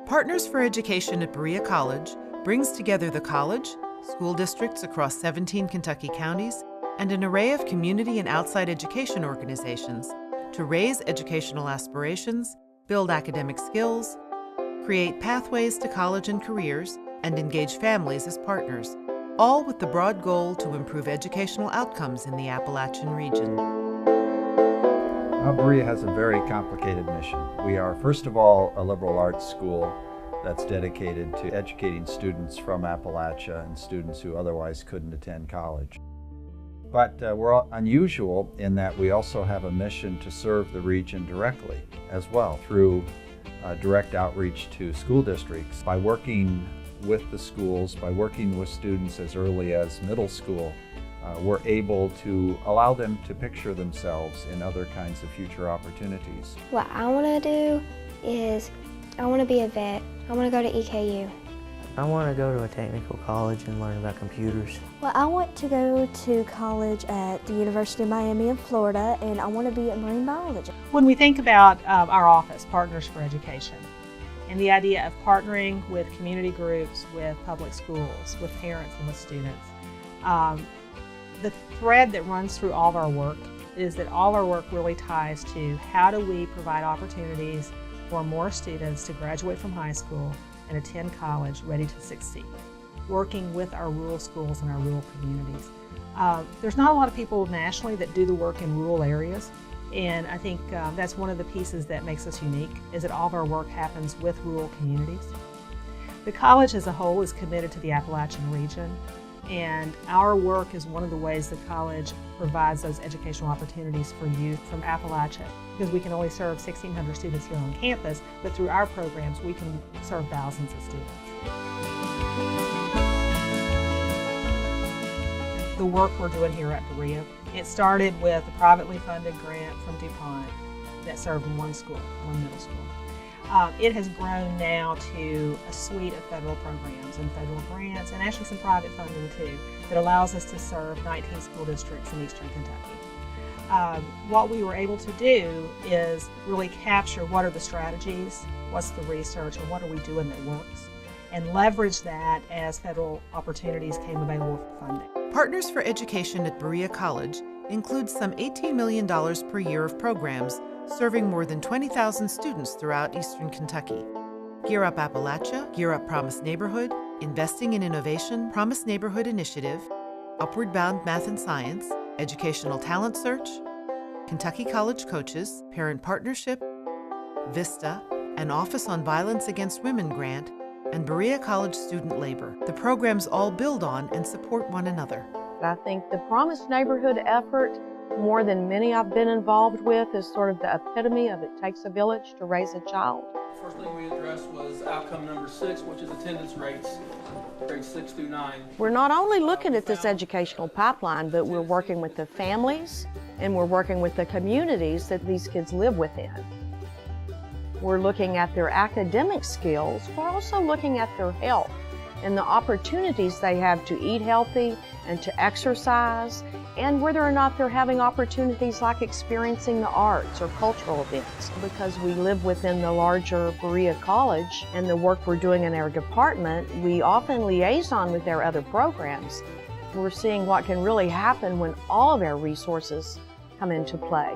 Partners for Education at Berea College brings together the college, school districts across 17 Kentucky counties, and an array of community and outside education organizations to raise educational aspirations, build academic skills, create pathways to college and careers, and engage families as partners, all with the broad goal to improve educational outcomes in the Appalachian region. Berea has a very complicated mission. We are, first of all, a liberal arts school that's dedicated to educating students from Appalachia and students who otherwise couldn't attend college. But we're unusual in that we also have a mission to serve the region directly as well through direct outreach to school districts. By working with the schools, by working with students as early as middle school, we're able to allow them to picture themselves in other kinds of future opportunities. What I want to do is I want to be a vet. I want to go to EKU. I want to go to a technical college and learn about computers. Well, I want to go to college at the University of Miami in Florida, and I want to be a marine biologist. When we think about our office, Partners for Education, and the idea of partnering with community groups, with public schools, with parents, and with students, the thread that runs through all of our work is that all our work really ties to how do we provide opportunities for more students to graduate from high school and attend college ready to succeed, working with our rural schools and our rural communities. There's not a lot of people nationally that do the work in rural areas, and I think that's one of the pieces that makes us unique, is that all of our work happens with rural communities. The college as a whole is committed to the Appalachian region, and our work is one of the ways the college provides those educational opportunities for youth from Appalachia, because we can only serve 1,600 students here on campus, but through our programs we can serve thousands of students. The work we're doing here at Berea, it started with a privately funded grant from DuPont that served one school, one middle school. It has grown now to a suite of federal programs and federal grants, and actually some private funding too, that allows us to serve 19 school districts in eastern Kentucky. What we were able to do is really capture what are the strategies, what's the research, and what are we doing that works, and leverage that as federal opportunities came available for funding. Partners for Education at Berea College includes some $18 million per year of programs serving more than 20,000 students throughout eastern Kentucky. Gear Up Appalachia, Gear Up Promise Neighborhood, Investing in Innovation, Promise Neighborhood Initiative, Upward Bound Math and Science, Educational Talent Search, Kentucky College Coaches, Parent Partnership, VISTA, an Office on Violence Against Women grant, and Berea College Student Labor. The programs all build on and support one another. I think the Promise Neighborhood effort, more than many I've been involved with, is sort of the epitome of it takes a village to raise a child. The first thing we addressed was outcome number 6, which is attendance rates, grades 6 through 9. We're not only looking at this educational pipeline, but we're working with the families and we're working with the communities that these kids live within. We're looking at their academic skills. We're also looking at their health and the opportunities they have to eat healthy and to exercise, and whether or not they're having opportunities like experiencing the arts or cultural events. Because we live within the larger Berea College and the work we're doing in our department, we often liaison with their other programs. We're seeing what can really happen when all of our resources come into play.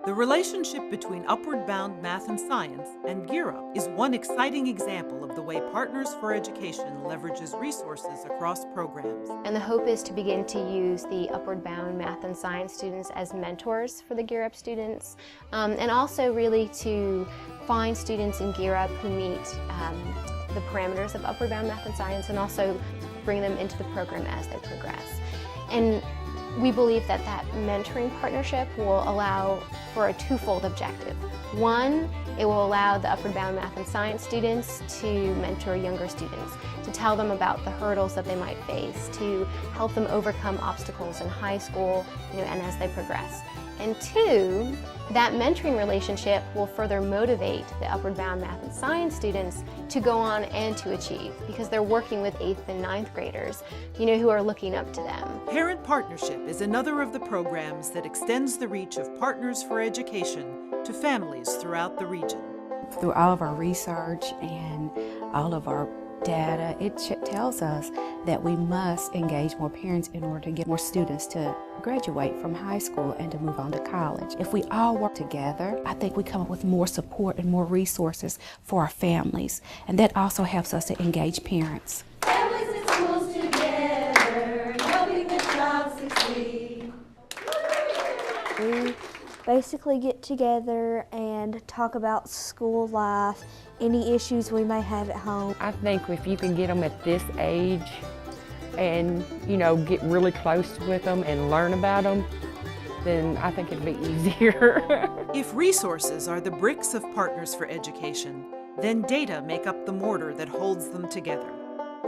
The relationship between Upward Bound Math and Science and Gear Up is one exciting example of the way Partners for Education leverages resources across programs. And the hope is to begin to use the Upward Bound Math and Science students as mentors for the Gear Up students, and also really to find students in Gear Up who meet the parameters of Upward Bound Math and Science, and also bring them into the program as they progress. And we believe that that mentoring partnership will allow for a twofold objective. One, it will allow the Upward Bound Math and Science students to mentor younger students, to tell them about the hurdles that they might face, to help them overcome obstacles in high school, and as they progress. And two, that mentoring relationship will further motivate the Upward Bound math and science students to go on and to achieve, because they're working with 8th and 9th graders, who are looking up to them. Parent Partnership is another of the programs that extends the reach of Partners for Education to families throughout the region. Through all of our research and all of our data, it tells us that we must engage more parents in order to get more students to graduate from high school and to move on to college. If we all work together, I think we come up with more support and more resources for our families, and that also helps us to engage parents. Families and schools together, helping the child succeed. We basically get together and talk about school life, any issues we may have at home. I think if you can get them at this age and, get really close with them and learn about them, then I think it'd be easier. If resources are the bricks of Partners for Education, then data make up the mortar that holds them together.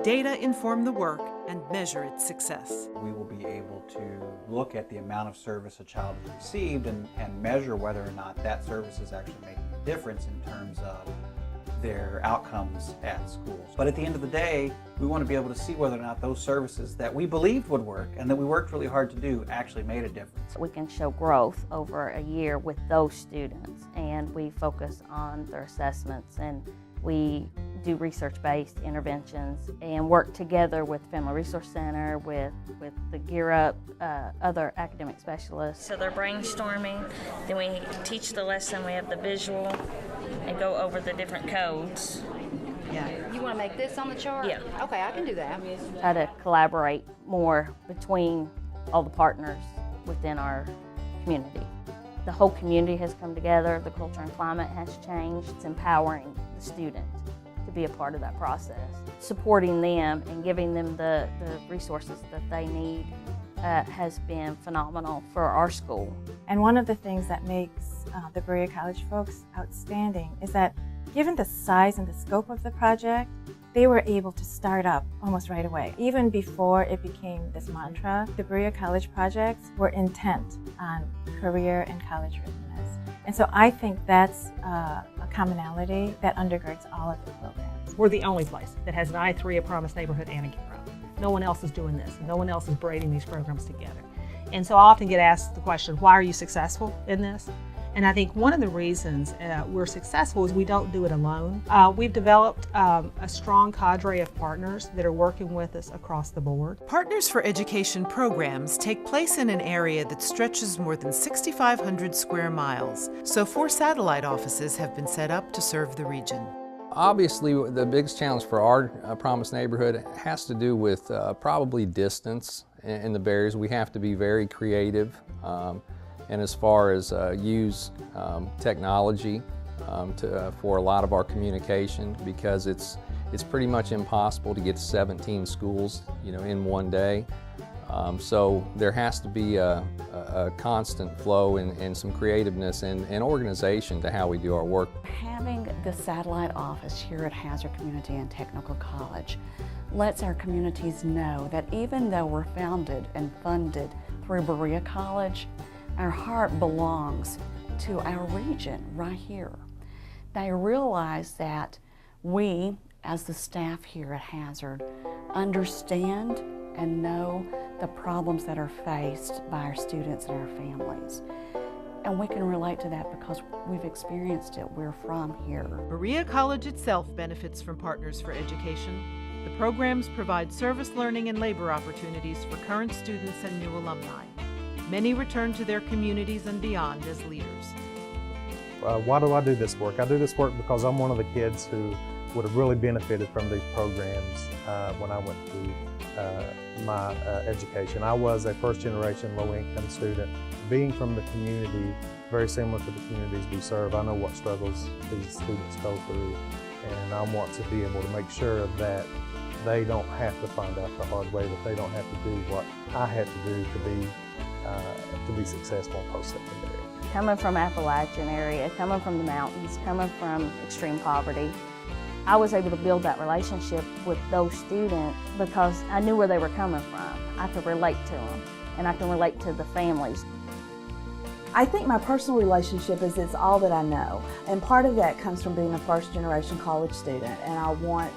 Data inform the work and measure its success. We will be able to look at the amount of service a child has received and measure whether or not that service is actually making a difference in terms of their outcomes at schools. But at the end of the day, we want to be able to see whether or not those services that we believed would work and that we worked really hard to do actually made a difference. We can show growth over a year with those students, and we focus on their assessments, and we do research-based interventions and work together with Family Resource Center, with the Gear Up, other academic specialists. So they're brainstorming, then we teach the lesson, we have the visual, and go over the different codes. Yeah. You want to make this on the chart? Yeah. Okay, I can do that. Try to collaborate more between all the partners within our community. The whole community has come together, the culture and climate has changed. It's empowering the student to be a part of that process. Supporting them and giving them the resources that they need has been phenomenal for our school. And one of the things that makes the Berea College folks outstanding is that given the size and the scope of the project, they were able to start up almost right away. Even before it became this mantra, the Berea College projects were intent on career and college readiness. And so I think that's a commonality that undergirds all of the programs. We're the only place that has an I3, a Promise Neighborhood, and a Gear Up. No one else is doing this. No one else is braiding these programs together. And so I often get asked the question, why are you successful in this? And I think one of the reasons we're successful is we don't do it alone. We've developed a strong cadre of partners that are working with us across the board. Partners for Education programs take place in an area that stretches more than 6,500 square miles, so 4 satellite offices have been set up to serve the region. Obviously, the biggest challenge for our Promise neighborhood has to do with probably distance and the barriers. We have to be very creative. And as far as use technology for a lot of our communication, because it's pretty much impossible to get 17 schools, in one day. So there has to be a constant flow and some creativeness and organization to how we do our work. Having the satellite office here at Hazard Community and Technical College lets our communities know that even though we're founded and funded through Berea College, our heart belongs to our region right here. They realize that we, as the staff here at Hazard, understand and know the problems that are faced by our students and our families. And we can relate to that because we've experienced it. We're from here. Berea College itself benefits from Partners for Education. The programs provide service learning and labor opportunities for current students and new alumni. Many return to their communities and beyond as leaders. Why do I do this work? I do this work because I'm one of the kids who would have really benefited from these programs when I went through my education. I was a first-generation low-income student. Being from the community, very similar to the communities we serve, I know what struggles these students go through, and I want to be able to make sure that they don't have to find out the hard way, that they don't have to do what I had to do to be successful in post-secondary. Coming from Appalachian area, coming from the mountains, coming from extreme poverty, I was able to build that relationship with those students because I knew where they were coming from. I could relate to them, and I can relate to the families. I think my personal relationship is it's all that I know, and part of that comes from being a first-generation college student, and I want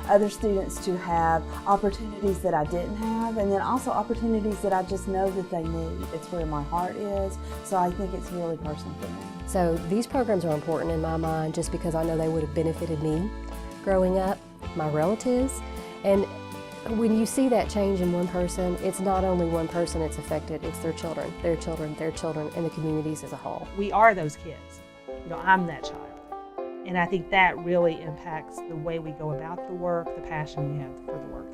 other students to have opportunities that I didn't have, and then also opportunities that I just know that they need. It's where my heart is, so I think it's really personal for me. So these programs are important in my mind just because I know they would have benefited me growing up, my relatives, and when you see that change in one person, it's not only one person it's affected, it's their children, their children, their children, and the communities as a whole. We are those kids. You know, I'm that child. And I think that really impacts the way we go about the work, the passion we have for the work.